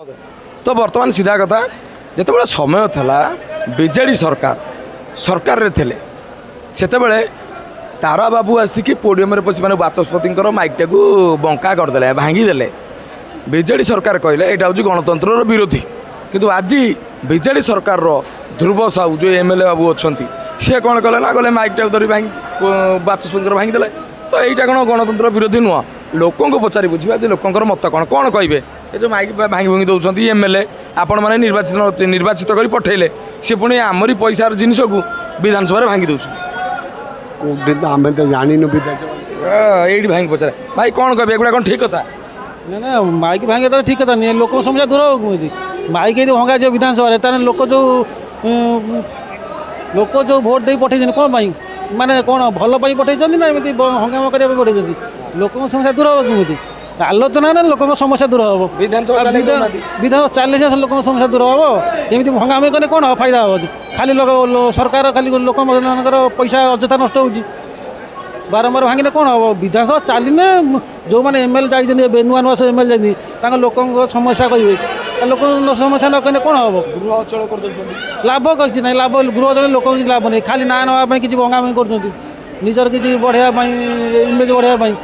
तो बर्तमान सीधा कथा जिते समय था बीजेडी सरकार रे थे से तारा बाबू आसिक पोडियम पशि मैंने बाचस्पति माइकटा को बंका करदे भांगीदे बीजेडी सरकार कहले यहाँ हूँ गणतंत्र विरोधी किंतु आज बीजेडी सरकार ध्रुव साहू जो एमएलए बाबू अच्छा सी कौन कले ना गले माइकटा धरी बाचस्पति भांगीदे तो यहाँ कौन गणतंत्र विरोधी नुह लोकों को पचारि बुझा लोकर मत कौन कौन कहे ये जो माइक भांगी भुंगी दौरान एमएलए आपण मैंने निर्वाचित कर पठेले सी पुणी आमरी पैसार जिनस को विधानसभा भांगी दौर आम तो जानु ये भाई पचारे भाई कौन कहे एगुड़ा कौन ठीक कथा ना ना माइक भांगे तो ठीक कथा नहीं लोक समस्या दूर होगी माइक यदि भंगा जाए विधानसभा लोक जो भोट दे पठे कौन पाई माने कौन भल पठे ना एमती हंगामा करने पठे लोक समस्या दूर हो कि आलोचना ना लोक समस्या दूर हम विधान चले लोक समस्या दूर हम एमती हंगामा कले कौन फायदा हो खाली सरकार खाली लोक पैसा अଯଥା नष्ट हो बारंबार भांगे कौन हम विधानसभा चलने जो मैंने एमएलए जाइए नुआ नुआ सब एमएलए जाती लोक समस्या कहे लोक समस्या न कहने कौन हम गृह अचल कर लाभ किसी ना लाभ गृह अचल लोक लाभ नहीं खाली ना नापी किसी भंगामी कर निजर किसी बढ़ाई इमेज बढ़ाई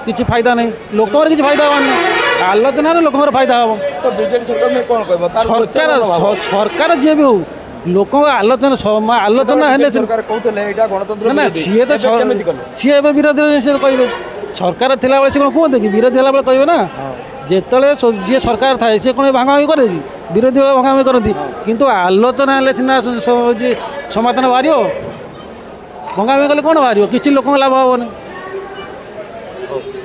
किसी फायदा नहीं लोक किसी फायदा नहीं आलोचना लोक फायदा हम तो बीजेडी सरकार में कौन कह सरकार जी भी हो लोक आलोचना आलोचना ना सी तो सी विरोधी से कहे सरकार थिला बेले कौन कहते कि विरोधी है कहे ना जिते जी सरकार थाए सी कौन भांगामी करे विरोधी भांगामी करती किंतु आलोचना हेल्ले सीना समाधान बाहर भंगामी कले कौन बाहर किसी लोक लाभ हेनी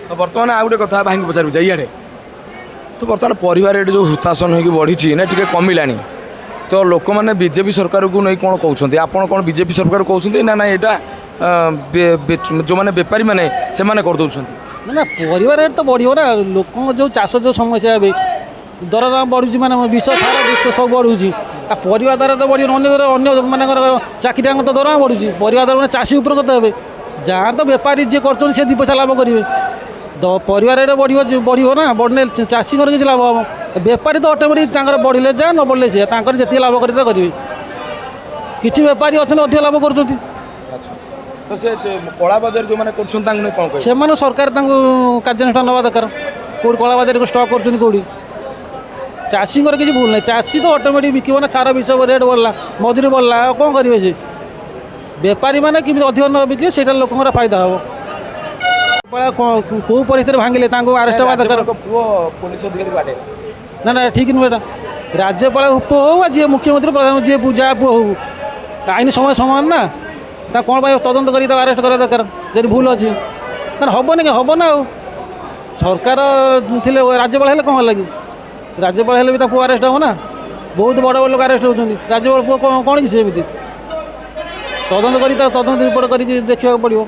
तो बर्तमान आ गए कथा भाई पचार इे तो बर्तमान परिवार जो हुतासन हो बढ़ी ना टी कमिला तो लोक मैंने बीजेपी सरकार को नहीं कौन कहते आप कौन बीजेपी सरकार कहते ना ना यहाँ जो मैंने बेपारी मैंने से करदे ना परिवार रेट तो बढ़ो ना लोक जो चाष जो समस्या है दरदाम बढ़ुची माने विष सारा विष सब बढ़ुची परिवार द्वारा तो बढ़ अन्य मान चाकरी तो दरमा बढ़ुची परिवार द्वारा मैंने चाषी उपर कत हे जहाँ तो बेपारी जी कर दी पैसा लाभ करेंगे परिवार रेट बढ़ो ना बढ़ने चाषी किसी लाभ हम बेपारी तो अटोमेटिक बढ़ले जा न बढ़ले से जी लाभ करेंगे करेंगे किसी बेपारी अच्छे अधिक लाभ कर तो से कला बजार जो मैंने कौन सरकार कार्यानुष्ठान नवा दरकार कौट कला बजार को स्टक कर कौटी चाषी किसी भूल ना चाषी तो अटोमेटिक बिकब ना सारा विषय रेट बढ़ला मजूरी बढ़ला कौन करेंगे से बेपारी मैंने कि अधिक न बिके से लोक फायदा हम कौ परिस्थिति भांगिले आरेस्ट हवा दरकार पुलिस अधिकारी ना ना ठीक नुह राज्यपाल पुओ हो जी मुख्यमंत्री प्रधानमंत्री जी जहाँ पुओ हो आईन समय समान ना कौन तदंत कर आरेस्ट करा दरकार जब भूल अच्छी ना हेनी कि हम ना सरकार थे राज्यपाल है कौन लगे राज्यपाल है पुओ आरेस्ट हम ना बहुत बड़ बड़ लोग आरेस्ट होती राज्यपाल पुओ कौन कि सेमती तदंत कर तदंत रिपोर्ट कर देखा पड़ो।